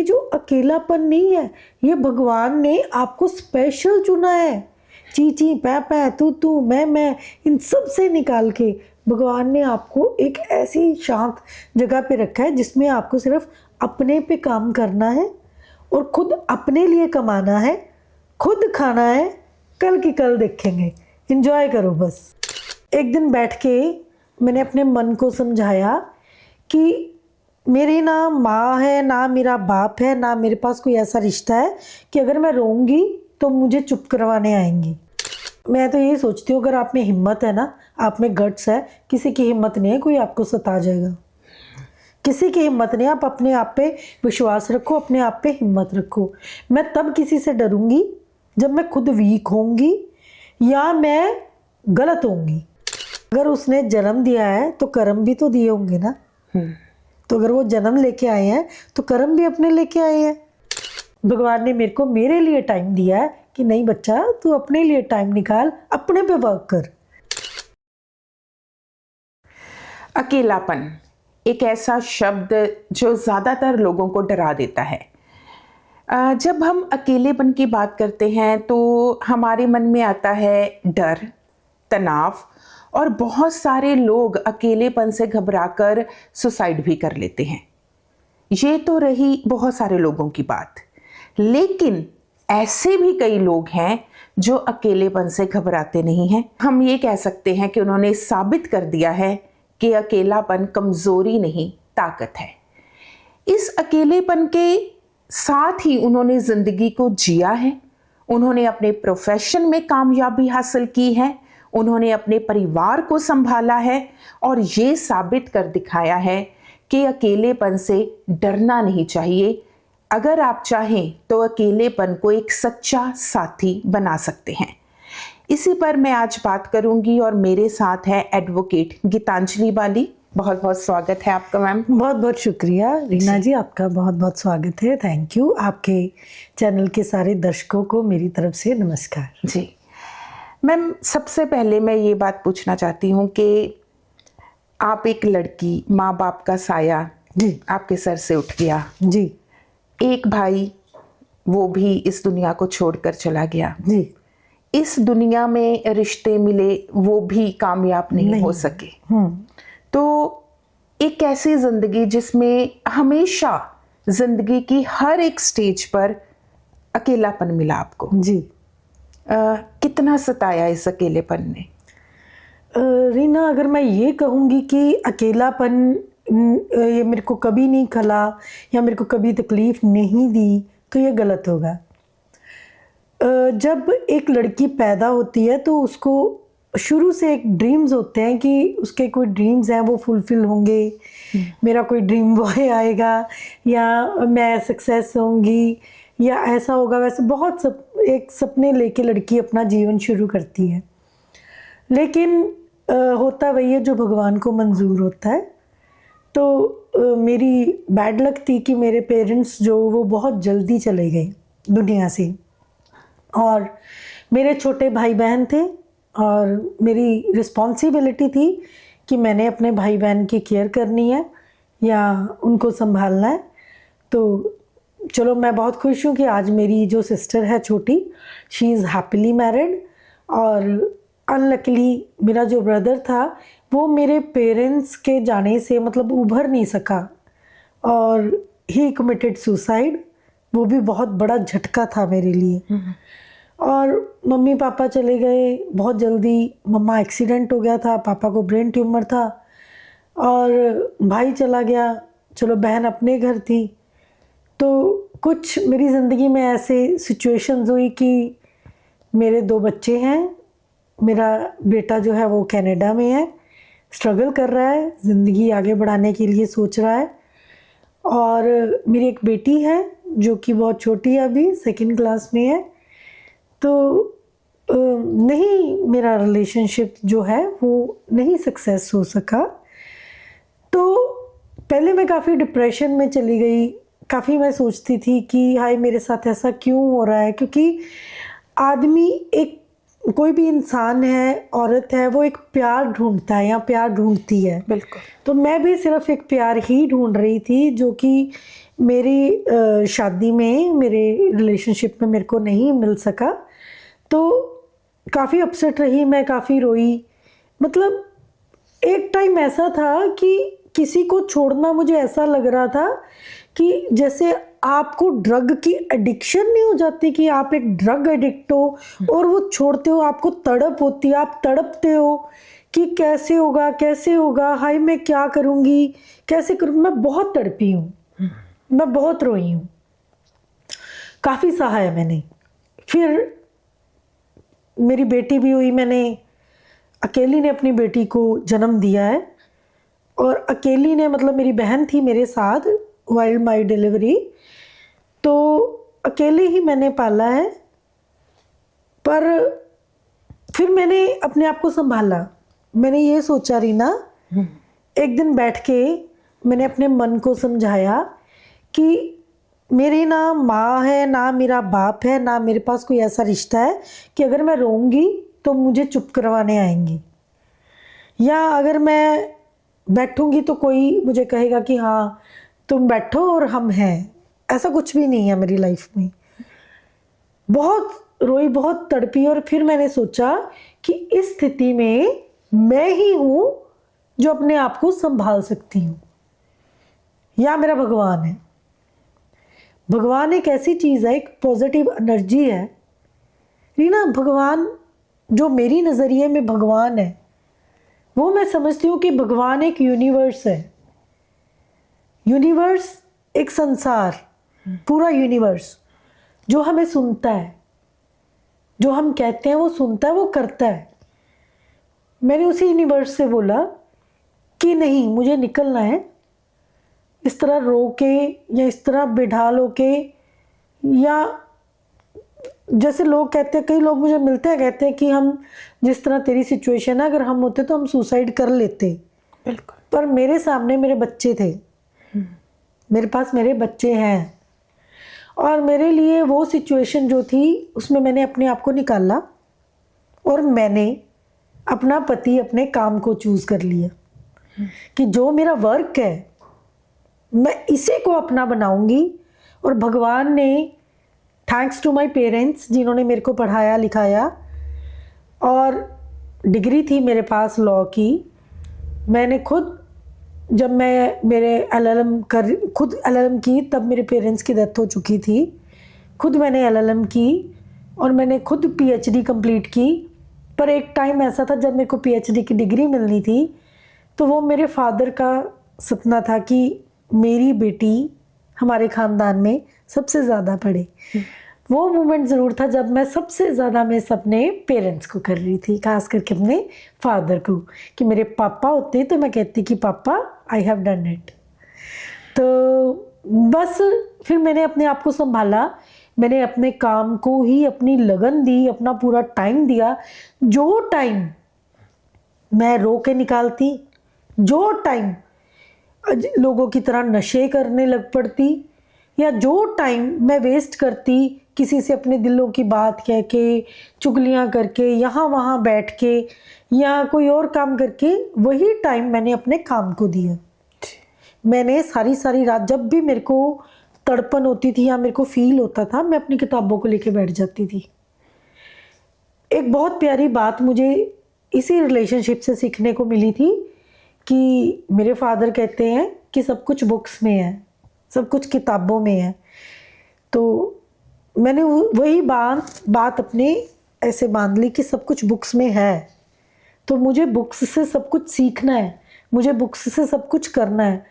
जो अकेलापन नहीं है, ये भगवान ने आपको स्पेशल चुना है। ची ची पै पै तू मैं इन सब से निकाल के भगवान ने आपको एक ऐसी शांत जगह पे रखा है जिसमें आपको सिर्फ अपने पे काम करना है और खुद अपने लिए कमाना है, खुद खाना है, कल की कल देखेंगे। एंजॉय करो बस। एक दिन बैठ के मैंने अपने मन को समझाया कि मेरी ना माँ है, ना मेरा बाप है, ना मेरे पास कोई ऐसा रिश्ता है कि अगर मैं रोऊंगी तो मुझे चुप करवाने आएंगी। मैं तो यही सोचती हूँ, अगर आप में हिम्मत है ना, आप में गट्स है, किसी की हिम्मत नहीं है कोई आपको सता जाएगा। किसी की हिम्मत नहीं, आप अपने आप पे विश्वास रखो, अपने आप पे हिम्मत रखो। मैं तब किसी से डरूंगी जब मैं खुद वीक होंगी या मैं गलत होंगी। अगर उसने जन्म दिया है तो कर्म भी तो दिए होंगे ना। तो अगर वो जन्म लेके आए हैं तो कर्म भी अपने लेके आए हैं। भगवान ने मेरे को मेरे लिए टाइम दिया है कि नहीं बच्चा, तू अपने लिए टाइम निकाल, अपने पे वर्क कर। अकेलापन एक ऐसा शब्द जो ज़्यादातर लोगों को डरा देता है। जब हम अकेलेपन की बात करते हैं तो हमारे मन में आता है डर, तनाव, और बहुत सारे लोग अकेलेपन से घबराकर सुसाइड भी कर लेते हैं। ये तो रही बहुत सारे लोगों की बात, लेकिन ऐसे भी कई लोग हैं जो अकेलेपन से घबराते नहीं हैं। हम ये कह सकते हैं कि उन्होंने साबित कर दिया है कि अकेलापन कमजोरी नहीं, ताकत है। इस अकेलेपन के साथ ही उन्होंने जिंदगी को जिया है, उन्होंने अपने प्रोफेशन में कामयाबी हासिल की है, उन्होंने अपने परिवार को संभाला है और ये साबित कर दिखाया है कि अकेलेपन से डरना नहीं चाहिए। अगर आप चाहें तो अकेलेपन को एक सच्चा साथी बना सकते हैं। इसी पर मैं आज बात करूंगी और मेरे साथ है एडवोकेट गीतांजलि बाली। बहुत बहुत स्वागत है आपका मैम। बहुत बहुत शुक्रिया रीना जी, आपका बहुत बहुत स्वागत है। Thank you. आपके चैनल के सारे दर्शकों को मेरी तरफ से नमस्कार जी। मैम, सबसे पहले मैं ये बात पूछना चाहती हूँ कि आप एक लड़की, माँ बाप का साया जी आपके सर से उठ गया जी, एक भाई वो भी इस दुनिया को छोड़कर चला गया जी, इस दुनिया में रिश्ते मिले वो भी कामयाब नहीं हो सके। तो एक ऐसी जिंदगी जिसमें हमेशा जिंदगी की हर एक स्टेज पर अकेलापन मिला आपको जी। कितना सताया इस अकेलेपन ने? रीना, अगर मैं ये कहूँगी कि अकेलापन ये मेरे को कभी नहीं खला या मेरे को कभी तकलीफ नहीं दी तो ये गलत होगा। जब एक लड़की पैदा होती है तो उसको शुरू से एक ड्रीम्स होते हैं कि उसके कोई ड्रीम्स हैं वो फुलफिल होंगे। मेरा कोई ड्रीम बॉय आएगा या मैं सक्सेस होंगी या ऐसा होगा वैसे, बहुत एक सपने लेके लड़की अपना जीवन शुरू करती है। लेकिन होता वही है जो भगवान को मंजूर होता है। तो मेरी बैड लक थी कि मेरे पेरेंट्स जो वो बहुत जल्दी चले गए दुनिया से, और मेरे छोटे भाई बहन थे और मेरी रिस्पॉन्सिबिलिटी थी कि मैंने अपने भाई बहन की केयर करनी है या उनको संभालना है। तो चलो, मैं बहुत खुश हूँ कि आज मेरी जो सिस्टर है छोटी, शी इज़ हैप्पीली मैरिड। और अनलकीली मेरा जो ब्रदर था वो मेरे पेरेंट्स के जाने से मतलब उभर नहीं सका और ही कमिटेड सुसाइड। वो भी बहुत बड़ा झटका था मेरे लिए। और मम्मी पापा चले गए बहुत जल्दी। मम्मा एक्सीडेंट हो गया था, पापा को ब्रेन ट्यूमर था और भाई चला गया। चलो, बहन अपने घर थी। तो कुछ मेरी ज़िंदगी में ऐसे सिचुएशंस हुई कि मेरे 2 बच्चे हैं। मेरा बेटा जो है वो कनाडा में है, स्ट्रगल कर रहा है, ज़िंदगी आगे बढ़ाने के लिए सोच रहा है। और मेरी एक बेटी है जो कि बहुत छोटी है, अभी 2nd क्लास में है। तो नहीं, मेरा रिलेशनशिप जो है वो नहीं सक्सेस हो सका। तो पहले मैं काफ़ी डिप्रेशन में चली गई। काफ़ी मैं सोचती थी कि हाय मेरे साथ ऐसा क्यों हो रहा है, क्योंकि आदमी एक कोई भी इंसान है, औरत है, वो एक प्यार ढूंढता है या प्यार ढूंढती है। बिल्कुल। तो मैं भी सिर्फ एक प्यार ही ढूंढ रही थी जो कि मेरी शादी में, मेरे रिलेशनशिप में मेरे को नहीं मिल सका। तो काफ़ी अपसेट रही मैं, काफ़ी रोई। मतलब एक टाइम ऐसा था कि किसी को छोड़ना मुझे ऐसा लग रहा था कि जैसे आपको ड्रग की एडिक्शन नहीं हो जाती, कि आप एक ड्रग एडिक्ट हो और वो छोड़ते हो, आपको तड़प होती है, आप तड़पते हो कि कैसे होगा, कैसे होगा, हाय मैं क्या करूँगी, कैसे करूँ। मैं बहुत तड़पी हूँ, मैं बहुत रोई हूँ, काफ़ी सहा है मैंने। फिर मेरी बेटी भी हुई, मैंने अकेली ने अपनी बेटी को जन्म दिया है। और अकेली ने, मतलब मेरी बहन थी मेरे साथ वाइल्ड माई डिलीवरी, तो अकेले ही मैंने पाला है। पर फिर मैंने अपने आप को संभाला। मैंने ये सोचा रीना, एक दिन बैठ के मैंने अपने मन को समझाया कि मेरी ना माँ है, ना मेरा बाप है, ना मेरे पास कोई ऐसा रिश्ता है कि अगर मैं रोऊंगी तो मुझे चुप करवाने आएंगी, या अगर मैं बैठूंगी तो कोई मुझे कहेगा कि हाँ तुम बैठो और हम हैं। ऐसा कुछ भी नहीं है मेरी लाइफ में। बहुत रोई, बहुत तड़पी। और फिर मैंने सोचा कि इस स्थिति में मैं ही हूँ जो अपने आप को संभाल सकती हूँ, या मेरा भगवान है। भगवान एक ऐसी चीज़ है, एक पॉजिटिव एनर्जी है रीना। भगवान जो मेरी नज़रिए में भगवान है, वो मैं समझती हूँ कि भगवान एक यूनिवर्स है। यूनिवर्स एक संसार, पूरा यूनिवर्स जो हमें सुनता है, जो हम कहते हैं वो सुनता है, वो करता है। मैंने उसी यूनिवर्स से बोला कि नहीं, मुझे निकलना है। इस तरह रो के या इस तरह बेढाल होके, या जैसे लोग कहते हैं, कई लोग मुझे मिलते हैं कहते हैं कि हम, जिस तरह तेरी सिचुएशन है, अगर हम होते तो हम सुसाइड कर लेते। बिल्कुल। पर मेरे सामने मेरे बच्चे थे, मेरे पास मेरे बच्चे हैं, और मेरे लिए वो सिचुएशन जो थी उसमें मैंने अपने आप को निकाला और मैंने अपना पति, अपने काम को चूज़ कर लिया कि जो मेरा वर्क है मैं इसी को अपना बनाऊंगी। और भगवान ने, थैंक्स टू माय पेरेंट्स जिन्होंने मेरे को पढ़ाया लिखाया, और डिग्री थी मेरे पास लॉ की। मैंने खुद, जब मैं मेरे खुद एलएलएम की, तब मेरे पेरेंट्स की डेथ हो चुकी थी। खुद मैंने एलएलएम की और मैंने खुद पीएचडी कंप्लीट की। पर एक टाइम ऐसा था जब मेरे को पीएचडी की डिग्री मिलनी थी, तो वो मेरे फादर का सपना था कि मेरी बेटी हमारे ख़ानदान में सबसे ज़्यादा पढ़े। वो मोमेंट ज़रूर था जब मैं सबसे ज़्यादा मिस अपने पेरेंट्स को कर रही थी, खास करके अपने फादर को। कि मेरे पापा होते तो मैं कहती कि पापा आई हैव डन इट। तो बस फिर मैंने अपने आप को संभाला। मैंने अपने काम को ही अपनी लगन दी, अपना पूरा टाइम दिया। जो टाइम मैं रो के निकालती, जो टाइम लोगों की तरह नशे करने लग पड़ती, या जो टाइम मैं वेस्ट करती किसी से अपने दिलों की बात कह के, चुगलियाँ करके, यहाँ वहाँ बैठ के, या कोई और काम करके, वही टाइम मैंने अपने काम को दिया। मैंने सारी रात, जब भी मेरे को तड़पन होती थी या मेरे को फील होता था, मैं अपनी किताबों को लेके बैठ जाती थी। एक बहुत प्यारी बात मुझे इसी रिलेशनशिप से सीखने को मिली थी कि मेरे फादर कहते हैं कि सब कुछ बुक्स में है, सब कुछ किताबों में है। तो मैंने वही बात अपने ऐसे बांध ली कि सब कुछ बुक्स में है, तो मुझे बुक्स से सब कुछ सीखना है, मुझे बुक्स से सब कुछ करना है।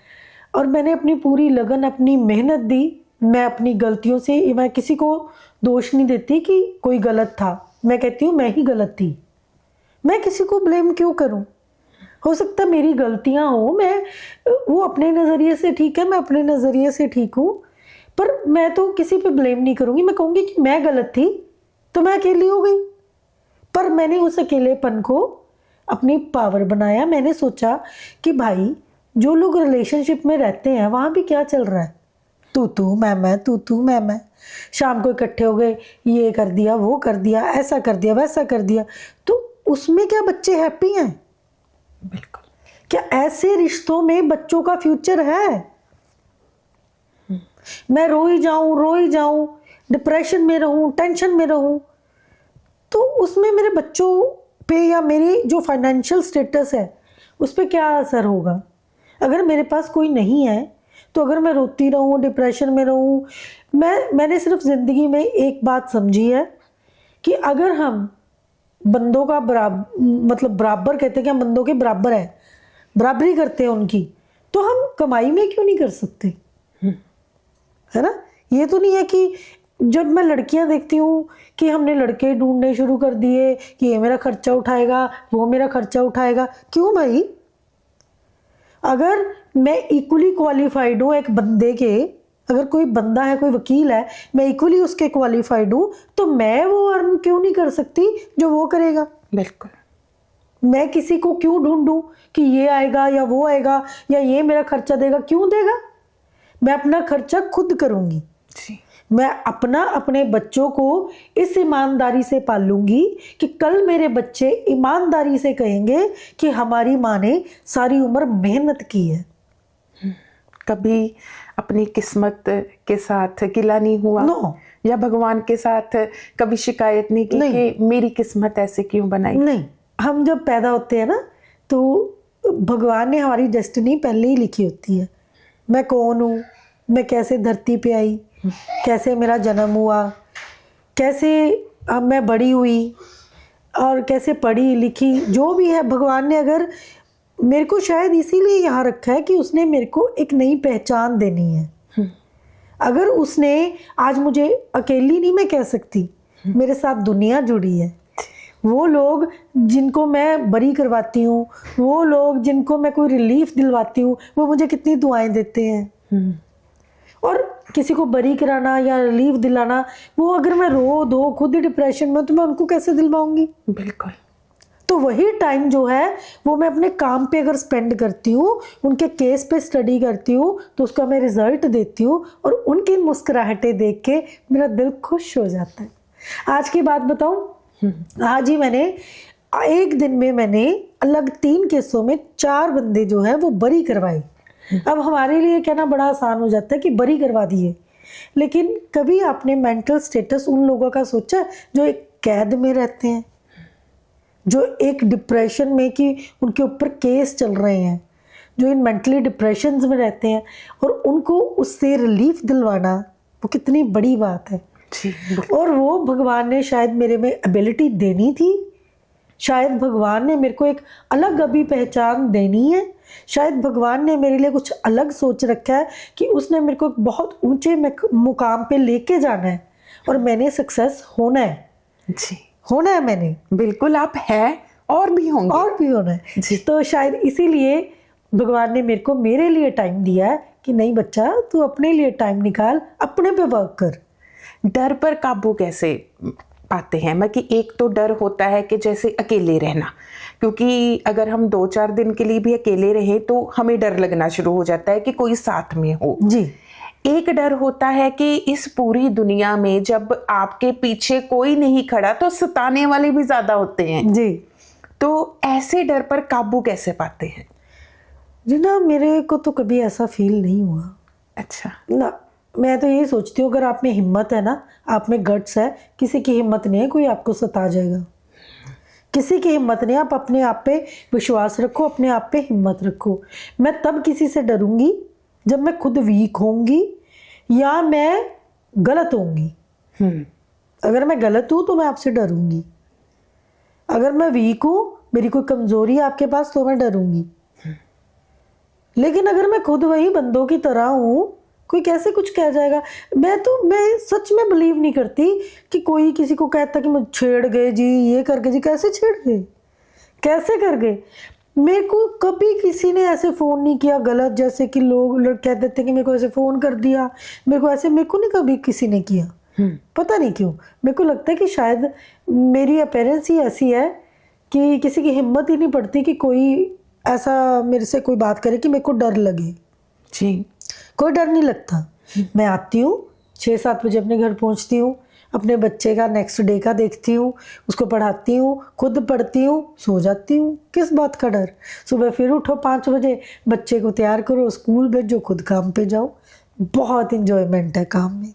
और मैंने अपनी पूरी लगन, अपनी मेहनत दी। मैं अपनी गलतियों से, मैं किसी को दोष नहीं देती कि कोई गलत था, मैं कहती हूँ मैं ही गलत थी। मैं किसी को ब्लेम क्यों करूँ? हो सकता मेरी गलतियाँ हो, मैं, वो अपने नज़रिए से ठीक है, मैं अपने नज़रिए से ठीक हूँ, पर मैं तो किसी पे ब्लेम नहीं करूँगी। मैं कहूँगी कि मैं गलत थी तो मैं अकेली हो गई। पर मैंने उस अकेलेपन को अपनी पावर बनाया। मैंने सोचा कि भाई, जो लोग रिलेशनशिप में रहते हैं वहाँ भी क्या चल रहा है, तू मैं तू मैं। शाम को इकट्ठे हो गए, ये कर दिया, वो कर दिया, ऐसा कर दिया, वैसा कर दिया। तो उसमें क्या बच्चे हैप्पी हैं? बिल्कुल। क्या ऐसे रिश्तों में बच्चों का फ्यूचर है? मैं रो ही जाऊं, डिप्रेशन में रहूं, टेंशन में रहूं, तो उसमें मेरे बच्चों पे या मेरी जो फाइनेंशियल स्टेटस है उस पर क्या असर होगा? अगर मेरे पास कोई नहीं है तो अगर मैं रोती रहूं, डिप्रेशन में रहूं, मैंने सिर्फ ज़िंदगी में एक बात समझी है कि अगर हम बंदों का बराबर कहते हैं कि हम बंदों के बराबर है, बराबरी करते हैं उनकी, तो हम कमाई में क्यों नहीं कर सकते? है ना? ये तो नहीं है कि जब मैं लड़कियां देखती हूँ कि हमने लड़के ढूंढने शुरू कर दिए कि ये मेरा खर्चा उठाएगा, वो मेरा खर्चा उठाएगा। क्यों भाई? अगर मैं इक्वली क्वालिफाइड हूँ एक बंदे के, अगर कोई बंदा है, कोई वकील है, मैं इक्वली उसके क्वालिफाइड हूँ, तो मैं वो अर्न क्यों नहीं कर सकती जो वो करेगा? बिल्कुल। मैं किसी को क्यों ढूंढूं कि ये आएगा या वो आएगा या ये मेरा खर्चा देगा? क्यों देगा? मैं अपना खर्चा खुद करूंगी। जी। मैं अपने बच्चों को इस ईमानदारी से पालूंगी कि कल मेरे बच्चे ईमानदारी से कहेंगे कि हमारी माँ ने सारी उम्र मेहनत की है। कभी अपनी किस्मत के साथ गिला नहीं हुआ? नो। या भगवान के साथ कभी शिकायत नहीं की कि मेरी किस्मत ऐसे क्यों बनाई? नहीं। हम जब पैदा होते हैं ना, तो भगवान ने हमारी डेस्टिनी पहले ही लिखी होती है। मैं कौन हूँ, मैं कैसे धरती पे आई, कैसे मेरा जन्म हुआ, कैसे मैं बड़ी हुई और कैसे पढ़ी लिखी, जो भी है भगवान ने अगर मेरे को शायद इसीलिए यहाँ रखा है कि उसने मेरे को एक नई पहचान देनी है। अगर उसने आज मुझे अकेली नहीं मैं कह सकती, मेरे साथ दुनिया जुड़ी है। वो लोग जिनको मैं बरी करवाती हूँ, वो लोग जिनको मैं कोई रिलीफ दिलवाती हूँ, वो मुझे कितनी दुआएं देते हैं। और किसी को बरी कराना या रिलीफ दिलाना, वो अगर मैं रो दो खुद ही डिप्रेशन में, तो मैं उनको कैसे दिलवाऊंगी? बिल्कुल। तो वही टाइम जो है वो मैं अपने काम पे अगर स्पेंड करती हूँ, उनके केस पे स्टडी करती हूँ, तो उसका मैं रिजल्ट देती हूँ और उनकी मुस्कुराहटें देख के मेरा दिल खुश हो जाता है। आज की बात बताऊँ, आज ही मैंने एक दिन में मैंने अलग 3 केसों में 4 बंदे जो है वो बरी करवाए। अब हमारे लिए कहना बड़ा आसान हो जाता है कि बरी करवा दिए, लेकिन कभी आपने मेंटल स्टेटस उन लोगों का सोचा जो एक कैद में रहते हैं, जो एक डिप्रेशन में कि उनके ऊपर केस चल रहे हैं, जो इन मेंटली डिप्रेशंस में रहते हैं, और उनको उससे रिलीफ दिलवाना वो कितनी बड़ी बात है। जी। और वो भगवान ने शायद मेरे में एबिलिटी देनी थी, शायद भगवान ने मेरे को एक अलग अभी पहचान देनी है, शायद भगवान ने मेरे लिए कुछ अलग सोच रखा है कि उसने मेरे को एक बहुत ऊंचे मुकाम पे लेके जाना है और मैंने सक्सेस होना है। जी। होना है मैंने। बिल्कुल, आप हैं और भी होंगे। और भी होना है जी। तो शायद इसीलिए भगवान ने मेरे को मेरे लिए टाइम दिया है कि नहीं बच्चा, तू अपने लिए टाइम निकाल, अपने पे वर्क कर। डर पर काबू कैसे पाते हैं? मैं कि एक तो डर होता है कि जैसे अकेले रहना, क्योंकि अगर हम 2-4 दिन के लिए भी अकेले रहें तो हमें डर लगना शुरू हो जाता है कि कोई साथ में हो। जी। एक डर होता है कि इस पूरी दुनिया में जब आपके पीछे कोई नहीं खड़ा तो सताने वाले भी ज्यादा होते हैं। जी। तो ऐसे डर पर काबू कैसे पाते हैं? जी ना, मेरे को तो कभी ऐसा फील नहीं हुआ। अच्छा। ना, मैं तो यही सोचती हूँ अगर आप में हिम्मत है ना, आप में गट्स है, किसी की हिम्मत नहीं है कोई आपको सता जाएगा। किसी की हिम्मत नहीं, आप अपने आप पे विश्वास रखो, अपने आप पे हिम्मत रखो। मैं तब किसी से डरूंगी जब मैं खुद वीक होंगी या मैं गलत होंगी। अगर मैं गलत हूँ तो मैं आपसे डरूंगी, अगर मैं वीक हूँ, मेरी कोई कमजोरी है आपके पास, तो मैं डरूंगी। लेकिन अगर मैं खुद वही बंदों की तरह हूँ, कोई कैसे कुछ कह जाएगा। मैं सच में बिलीव नहीं करती कि कोई किसी को कहता कि मुझे छेड़ गए जी, ये कर गए जी। कैसे छेड़ गए, कैसे कर गए? मेरे को कभी किसी ने ऐसे फ़ोन नहीं किया गलत, जैसे कि लोग कह देते कि मेरे को ऐसे फ़ोन कर दिया, मेरे को नहीं कभी किसी ने किया। पता नहीं क्यों, मेरे को लगता है कि शायद मेरी अपीयरेंस ही ऐसी है कि किसी की हिम्मत ही नहीं पड़ती कि कोई ऐसा मेरे से कोई बात करे कि मेरे को डर लगे। जी। कोई डर नहीं लगता। मैं आती हूँ 6-7 बजे अपने घर पहुँचती हूँ, अपने बच्चे का नेक्स्ट डे का देखती हूँ, उसको पढ़ाती हूँ, खुद पढ़ती हूँ, सो जाती हूँ। किस बात का डर? सुबह फिर उठो 5 बजे, बच्चे को तैयार करो, स्कूल भेजो, खुद काम पे जाओ। बहुत इंजॉयमेंट है काम में।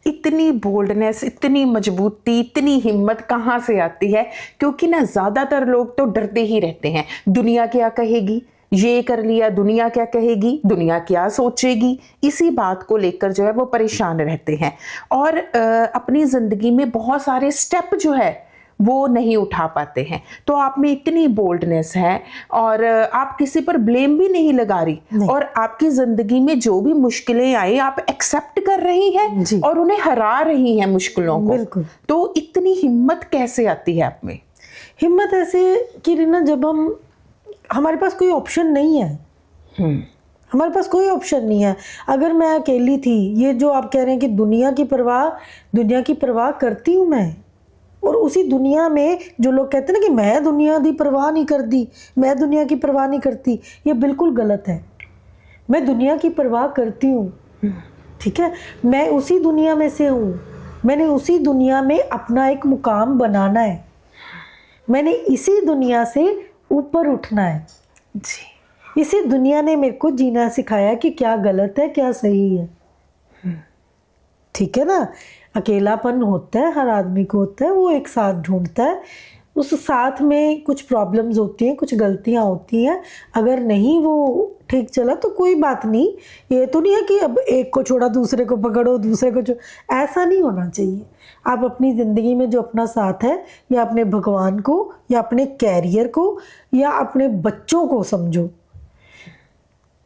इतनी बोल्डनेस, इतनी मजबूती, इतनी हिम्मत कहाँ से आती है? क्योंकि ना ज़्यादातर लोग तो डरते ही रहते हैं, दुनिया क्या कहेगी, ये कर लिया दुनिया क्या कहेगी, दुनिया क्या सोचेगी, इसी बात को लेकर जो है वो परेशान रहते हैं और अपनी ज़िंदगी में बहुत सारे स्टेप जो है वो नहीं उठा पाते हैं। तो आप में इतनी बोल्डनेस है और आप किसी पर ब्लेम भी नहीं लगा रही और आपकी ज़िंदगी में जो भी मुश्किलें आई आप एक्सेप्ट कर रही हैं और उन्हें हरा रही हैं मुश्किलों को। बिल्कुल। तो इतनी हिम्मत कैसे आती है आप में? हिम्मत ऐसे कि रीना, जब हमारे पास कोई ऑप्शन नहीं है, हमारे पास कोई ऑप्शन नहीं है। अगर मैं अकेली थी, ये जो आप कह रहे हैं कि दुनिया की परवाह करती हूँ मैं, और उसी दुनिया में जो लोग कहते हैं ना कि मैं दुनिया की परवाह नहीं करती, मैं दुनिया की परवाह नहीं करती, ये बिल्कुल गलत है। मैं दुनिया की परवाह करती हूँ, ठीक है। मैं उसी दुनिया में से हूँ, मैंने उसी दुनिया में अपना एक मुकाम बनाना है, मैंने इसी दुनिया से ऊपर उठना है जी। इसी दुनिया ने मेरे को जीना सिखाया कि क्या गलत है क्या सही है, ठीक है ना। अकेलापन होता है, हर आदमी को होता है, वो एक साथ ढूंढता है, उस साथ में कुछ प्रॉब्लम्स होती हैं, कुछ गलतियां होती हैं। अगर नहीं वो ठीक चला तो कोई बात नहीं, ये तो नहीं है कि अब एक को छोड़ा दूसरे को पकड़ो, दूसरे को ऐसा नहीं होना चाहिए। आप अपनी ज़िंदगी में जो अपना साथ है, या अपने भगवान को, या अपने कैरियर को, या अपने बच्चों को समझो,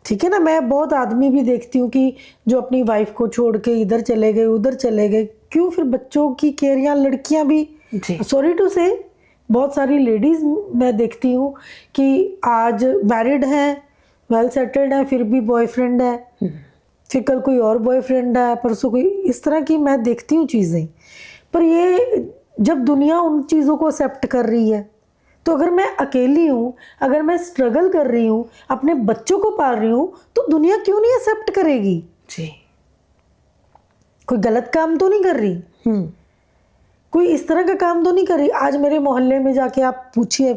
ठीक है ना। मैं बहुत आदमी भी देखती हूँ कि जो अपनी वाइफ को छोड़ के इधर चले गए उधर चले गए, क्यों? फिर बच्चों की केयर, या लड़कियाँ भी, सॉरी टू से, बहुत सारी लेडीज़ मैं देखती हूँ कि आज मैरिड हैं, वेल सेटल्ड हैं, फिर भी बॉयफ्रेंड है, फिर कल कोई और बॉयफ्रेंड है, परसों कोई, इस तरह की मैं देखती हूँ चीज़ें। पर ये जब दुनिया उन चीज़ों को एक्सेप्ट कर रही है, तो अगर मैं अकेली हूँ, अगर मैं स्ट्रगल कर रही हूँ, अपने बच्चों को पाल रही हूँ, तो दुनिया क्यों नहीं एक्सेप्ट करेगी जी? कोई गलत काम तो नहीं कर रही, कोई इस तरह का काम तो नहीं कर रही। आज मेरे मोहल्ले में जाके आप पूछिए,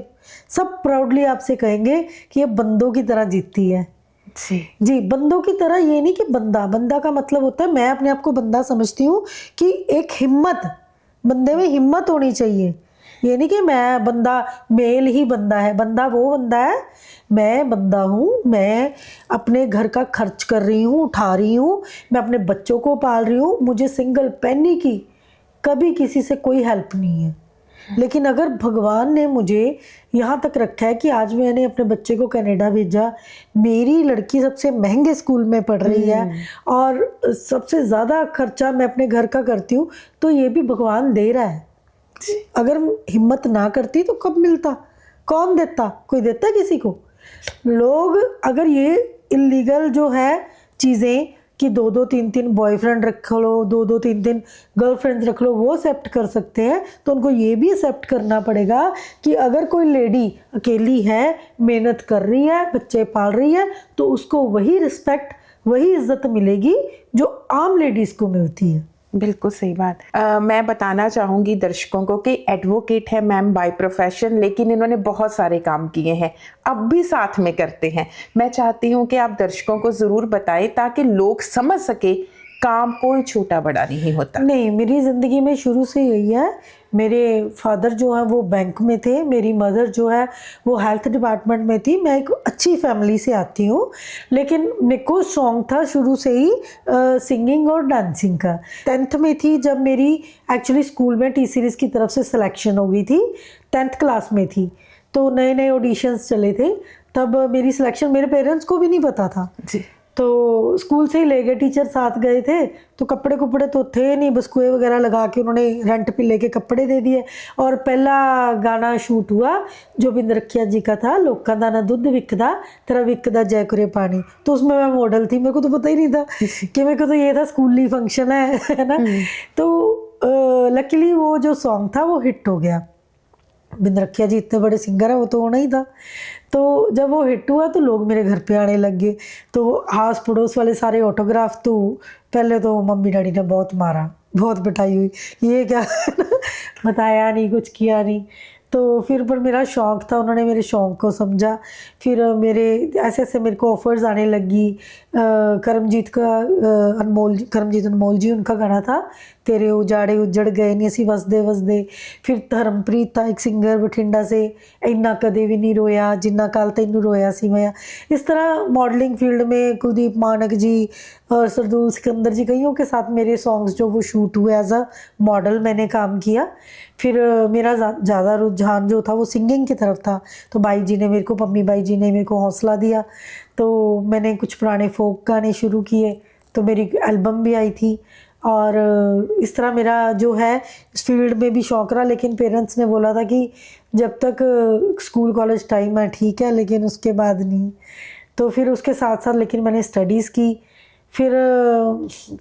सब प्राउडली आपसे कहेंगे कि ये बंदों की तरह जीती है जी। बंदों की तरह, ये नहीं कि बंदा का मतलब होता है, मैं अपने आप को बंदा समझती हूँ कि एक हिम्मत, बंदे में हिम्मत होनी चाहिए। ये नहीं कि मैं बंदा, मेल ही बंदा है, बंदा वो बंदा है, मैं बंदा हूँ, मैं अपने घर का खर्च कर रही हूँ, उठा रही हूँ, मैं अपने बच्चों को पाल रही हूँ, मुझे सिंगल पेनी की कभी किसी से कोई हेल्प नहीं है। लेकिन अगर भगवान ने मुझे यहाँ तक रखा है कि आज मैंने अपने बच्चे को कनाडा भेजा, मेरी लड़की सबसे महंगे स्कूल में पढ़ रही है और सबसे ज़्यादा खर्चा मैं अपने घर का करती हूँ, तो ये भी भगवान दे रहा है। अगर हिम्मत ना करती तो कब मिलता? कौन देता? कोई देता किसी को? लोग अगर ये इलीगल जो है चीज़ें कि 2-2 3-3 बॉयफ्रेंड रख लो, 2-2 3-3 गर्लफ्रेंड्स रख लो, वो एक्सेप्ट कर सकते हैं, तो उनको ये भी एक्सेप्ट करना पड़ेगा कि अगर कोई लेडी अकेली है, मेहनत कर रही है, बच्चे पाल रही है, तो उसको वही रिस्पेक्ट, वही इज्जत मिलेगी जो आम लेडीज़ को मिलती है। बिल्कुल सही बात। मैं बताना चाहूँगी दर्शकों को कि एडवोकेट है मैम बाय प्रोफेशन, लेकिन इन्होंने बहुत सारे काम किए हैं, अब भी साथ में करते हैं। मैं चाहती हूँ कि आप दर्शकों को ज़रूर बताएं ताकि लोग समझ सके काम कोई छोटा बड़ा नहीं होता। नहीं, मेरी ज़िंदगी में शुरू से यही है। मेरे फादर जो है वो बैंक में थे, मेरी मदर जो है वो हेल्थ डिपार्टमेंट में थी। मैं एक अच्छी फैमिली से आती हूँ, लेकिन मेरे को शौक था शुरू से ही सिंगिंग और डांसिंग का। 10th में थी जब मेरी एक्चुअली स्कूल में टी सीरीज़ की तरफ से सिलेक्शन हो गई थी। 10th क्लास में थी तो नए नए ऑडिशंस चले थे, तब मेरी सिलेक्शन मेरे पेरेंट्स को भी नहीं पता था जी। तो स्कूल से ही ले गए, टीचर साथ गए थे, तो कपड़े तो थे नहीं, बस कुएं वगैरह लगा के उन्होंने रेंट पे लेके कपड़े दे दिए। और पहला गाना शूट हुआ जोबिंद्र रखिया जी का था, लोका दा ना दुध विकदा तेरा विकदा जय करे पानी। तो उसमें मैं मॉडल थी, मेरे को तो पता ही नहीं था कि मेरे को तो ये था स्कूली फंक्शन है ना। तो लकीली वो जो सॉन्ग था वो हिट हो गया। बिंद्र रखिया जी इतने बड़े सिंगर है, वो तो होना ही था। तो जब वो हिट हुआ तो लोग मेरे घर पे आने लग गए, तो आस पड़ोस वाले सारे ऑटोग्राफ तो पहले तो मम्मी डैडी ने बहुत मारा, बहुत पिटाई हुई, ये क्या बताया नहीं, कुछ किया नहीं। तो फिर पर मेरा शौक़ था, उन्होंने मेरे शौक़ को समझा। फिर मेरे ऐसे ऐसे मेरे को ऑफ़र्स आने लगी। करमजीत अनमोल जी उनका गाना था, तेरे उजाड़े उजड़ गए नहीं असी वसदे वसदे। फिर धर्मप्रीत था एक सिंगर बठिंडा से, इन्ना कदे भी नहीं रोया जिन्ना कल तैनू रोया सी मैं। इस तरह मॉडलिंग फील्ड में कुलदीप मानक जी और सरदूल सिकंदर जी, कईयों के साथ मेरे सॉन्ग्स जो वो शूट हुए, एज अ मॉडल मैंने काम किया। फिर मेरा ज़्यादा रुझान जो था वो सिंगिंग की तरफ था, तो बाई जी ने मेरे को, पम्मी बाई जी ने मेरे को हौसला दिया, तो मैंने कुछ पुराने फोक गाने शुरू किए, तो मेरी एल्बम भी आई थी। और इस तरह मेरा जो है इस फील्ड में भी शौक़ रहा। लेकिन पेरेंट्स ने बोला था कि जब तक स्कूल कॉलेज टाइम है ठीक है, लेकिन उसके बाद नहीं। तो फिर उसके साथ साथ लेकिन मैंने स्टडीज़ की। फिर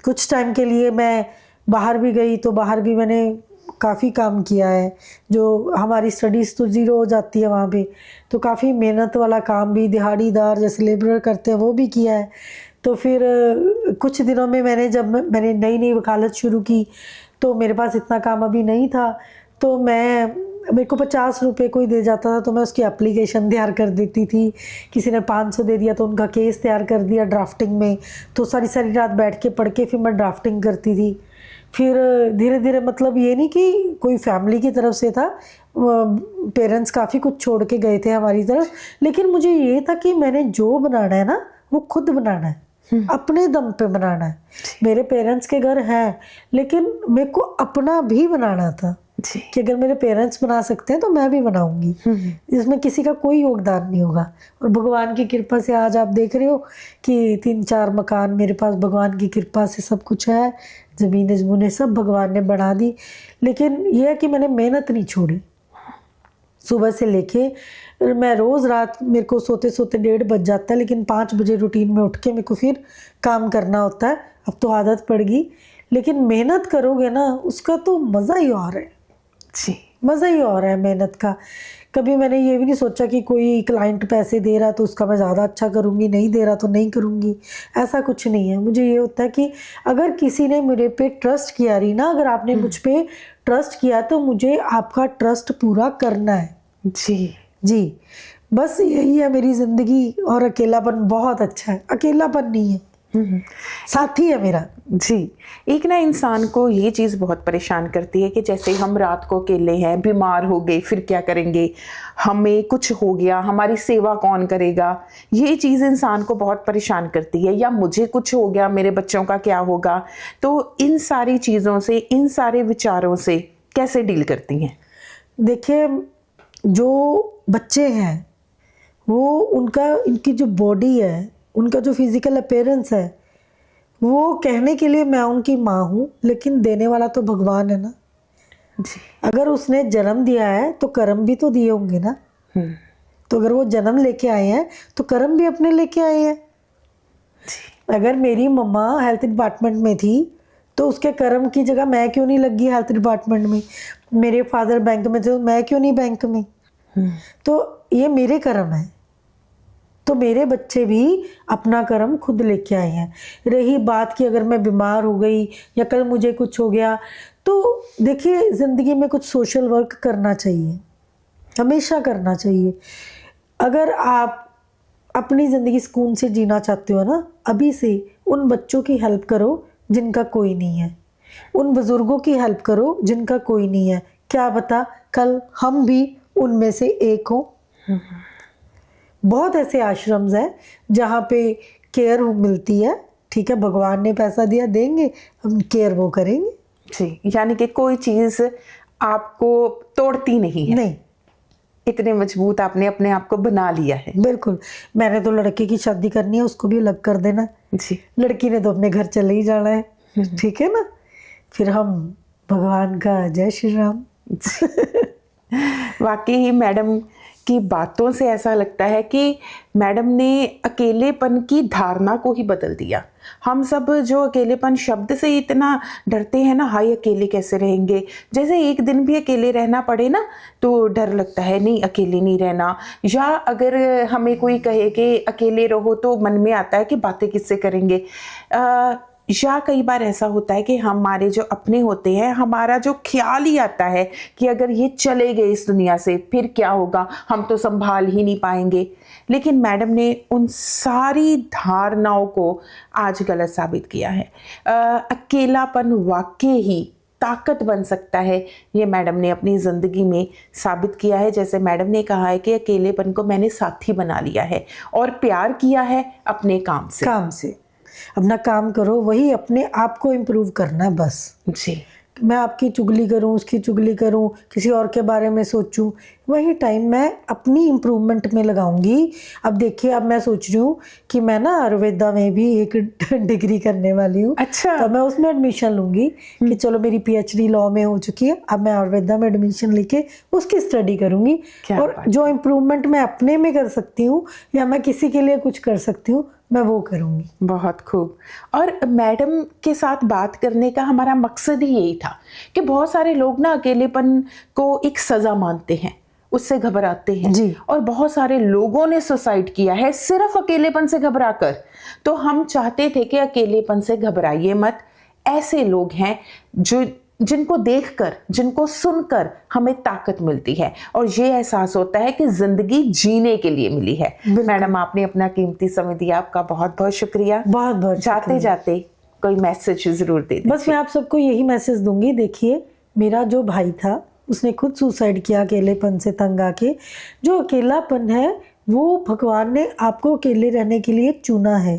कुछ टाइम के लिए मैं बाहर भी गई, तो बाहर भी मैंने काफ़ी काम किया है। जो हमारी स्टडीज़ तो ज़ीरो हो जाती है वहाँ पे, तो काफ़ी मेहनत वाला काम भी, दिहाड़ीदार जैसे लेबर करते हैं वो भी किया है। तो फिर कुछ दिनों में मैंने नई नई वकालत शुरू की, तो मेरे पास इतना काम अभी नहीं था, तो मेरे को 50 रुपये कोई दे जाता था तो मैं उसकी एप्लीकेशन तैयार कर देती थी। किसी ने 500 दे दिया तो उनका केस तैयार कर दिया ड्राफ्टिंग में, तो सारी सारी रात बैठ के पढ़ के फिर मैं ड्राफ्टिंग करती थी। फिर धीरे धीरे, मतलब ये नहीं कि कोई फैमिली की तरफ से था, पेरेंट्स काफ़ी कुछ छोड़ के गए थे हमारी तरफ, लेकिन मुझे ये था कि मैंने जो बनाना है ना वो खुद बनाना है, अपने दम पे बनाना है। मेरे पेरेंट्स के घर हैं, लेकिन मेरे को अपना भी बनाना था कि अगर मेरे पेरेंट्स बना सकते हैं तो मैं भी बनाऊंगी, इसमें किसी का कोई योगदान नहीं होगा। और भगवान की कृपा से आज आप देख रहे हो कि 3-4 मकान मेरे पास, भगवान की कृपा से सब कुछ है, ज़मीनें ज़मीनें सब भगवान ने बना दी। लेकिन यह है कि मैंने मेहनत नहीं छोड़ी। सुबह से लेके मैं रोज़ रात, मेरे को सोते सोते 1:30 बज जाता है, लेकिन 5 बजे रूटीन में उठ के मेरे को फिर काम करना होता है। अब तो आदत पड़ गई, लेकिन मेहनत करोगे ना उसका तो मज़ा ही और है जी, मज़ा ही और है मेहनत का। कभी मैंने ये भी नहीं सोचा कि कोई क्लाइंट पैसे दे रहा तो उसका मैं ज़्यादा अच्छा करूँगी, नहीं दे रहा तो नहीं करूँगी, ऐसा कुछ नहीं है। मुझे ये होता है कि अगर किसी ने मेरे पे ट्रस्ट किया रीना, अगर आपने मुझ पे ट्रस्ट किया तो मुझे आपका ट्रस्ट पूरा करना है। जी जी, बस यही है मेरी ज़िंदगी। और अकेलापन बहुत अच्छा है, अकेलापन नहीं है, साथी है मेरा। जी, एक ना इंसान को ये चीज़ बहुत परेशान करती है कि जैसे हम रात को अकेले हैं, बीमार हो गए, फिर क्या करेंगे, हमें कुछ हो गया, हमारी सेवा कौन करेगा, ये चीज़ इंसान को बहुत परेशान करती है। या मुझे कुछ हो गया, मेरे बच्चों का क्या होगा। तो इन सारी चीज़ों से, इन सारे विचारों से कैसे डील करती हैं? देखिए, जो बच्चे हैं वो इनकी जो बॉडी है, उनका जो फिज़िकल अपीयरेंस है, वो कहने के लिए मैं उनकी माँ हूँ, लेकिन देने वाला तो भगवान है ना जी। अगर उसने जन्म दिया है तो कर्म भी तो दिए होंगे ना। तो अगर वो जन्म लेके आए हैं तो कर्म भी अपने लेके आए हैं। अगर मेरी मम्मा हेल्थ डिपार्टमेंट में थी तो उसके कर्म की जगह मैं क्यों नहीं लगी हेल्थ डिपार्टमेंट में। मेरे फादर बैंक में थे तो मैं क्यों नहीं बैंक में। तो ये मेरे कर्म है, तो मेरे बच्चे भी अपना कर्म खुद लेके आए हैं। रही बात कि अगर मैं बीमार हो गई या कल मुझे कुछ हो गया, तो देखिए ज़िंदगी में कुछ सोशल वर्क करना चाहिए, हमेशा करना चाहिए। अगर आप अपनी ज़िंदगी सुकून से जीना चाहते हो ना, अभी से उन बच्चों की हेल्प करो जिनका कोई नहीं है, उन बुज़ुर्गों की हेल्प करो जिनका कोई नहीं है। क्या पता कल हम भी उनमें से एक हो। बहुत ऐसे आश्रम्स हैं जहाँ पे केयर मिलती है, ठीक है, भगवान ने पैसा दिया, देंगे, हम केयर वो करेंगे। जी, यानी कि कोई चीज़ आपको तोड़ती नहीं है। नहीं, इतने मजबूत आपने अपने आप को बना लिया है। बिल्कुल। मैंने तो लड़के की शादी करनी है, उसको भी अलग कर देना। जी, लड़की ने तो अपने घर चले ही जाना है, ठीक है ना। फिर हम भगवान का जय श्री राम। वाकई ही मैडम की बातों से ऐसा लगता है कि मैडम ने अकेलेपन की धारणा को ही बदल दिया। हम सब जो अकेलेपन शब्द से इतना डरते हैं ना, हाय अकेले कैसे रहेंगे, जैसे एक दिन भी अकेले रहना पड़े ना तो डर लगता है, नहीं अकेले नहीं रहना। या अगर हमें कोई कहे कि अकेले रहो तो मन में आता है कि बातें किससे करेंगे। या कई बार ऐसा होता है कि हमारे जो अपने होते हैं, हमारा जो ख्याल ही आता है कि अगर ये चले गए इस दुनिया से फिर क्या होगा, हम तो संभाल ही नहीं पाएंगे। लेकिन मैडम ने उन सारी धारणाओं को आज गलत साबित किया है। अकेलापन वाकई ही ताकत बन सकता है, ये मैडम ने अपनी ज़िंदगी में साबित किया है। जैसे मैडम ने कहा है कि अकेलेपन को मैंने साथी बना लिया है और प्यार किया है अपने काम से। अपना काम करो, वही अपने आप को इम्प्रूव करना है बस। जी, मैं आपकी चुगली करूं, उसकी चुगली करूं, किसी और के बारे में सोचूं, वही टाइम मैं अपनी इम्प्रूवमेंट में लगाऊंगी। अब देखिए, अब मैं सोच रही हूँ कि मैं ना आयुर्वेदा में भी एक डिग्री करने वाली हूँ। अच्छा। तो मैं उसमें एडमिशन लूंगी कि चलो मेरी पीएचडी लॉ में हो चुकी है, अब मैं आयुर्वेदा में एडमिशन लेके उसकी स्टडी करूंगी। और जो इम्प्रूवमेंट मैं अपने में कर सकती हूँ या मैं किसी के लिए कुछ कर सकती हूँ, मैं वो करूँगी। बहुत खूब। और मैडम के साथ बात करने का हमारा मकसद ही यही था कि बहुत सारे लोग ना अकेलेपन को एक सज़ा मानते हैं, उससे घबराते हैं जी। और बहुत सारे लोगों ने सुसाइड किया है सिर्फ अकेलेपन से घबरा कर। तो हम चाहते थे कि अकेलेपन से घबराइए मत। ऐसे लोग हैं जिनको देखकर, जिनको सुनकर हमें ताकत मिलती है और ये एहसास होता है कि जिंदगी जीने के लिए मिली है। मैडम, आपने अपना कीमती समय दिया, आपका बहुत बहुत शुक्रिया। बहुत बहुत जाते जाते कोई मैसेज जरूर दे दीजिए। बस मैं आप सबको यही मैसेज दूंगी। देखिए, मेरा जो भाई था उसने खुद सुसाइड किया अकेलेपन से तंग आके। जो अकेलापन है वो भगवान ने आपको अकेले रहने के लिए चुना है,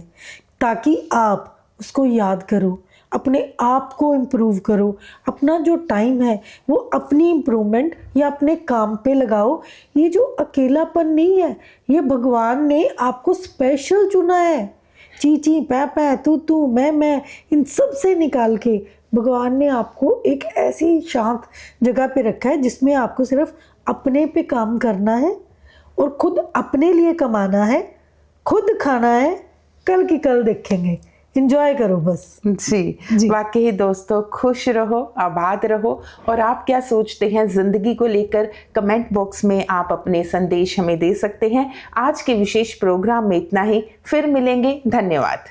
ताकि आप उसको याद करो, अपने आप को इम्प्रूव करो। अपना जो टाइम है वो अपनी इम्प्रूवमेंट या अपने काम पे लगाओ। ये जो अकेलापन नहीं है, ये भगवान ने आपको स्पेशल चुना है। ची पै तू मैं इन सब से निकाल के भगवान ने आपको एक ऐसी शांत जगह पे रखा है जिसमें आपको सिर्फ अपने पे काम करना है और खुद अपने लिए कमाना है, खुद खाना है। कल की कल देखेंगे। एंजॉय करो बस। जी। वाकई दोस्तों, खुश रहो, आबाद रहो। और आप क्या सोचते हैं जिंदगी को लेकर, कमेंट बॉक्स में आप अपने संदेश हमें दे सकते हैं। आज के विशेष प्रोग्राम में इतना ही, फिर मिलेंगे। धन्यवाद।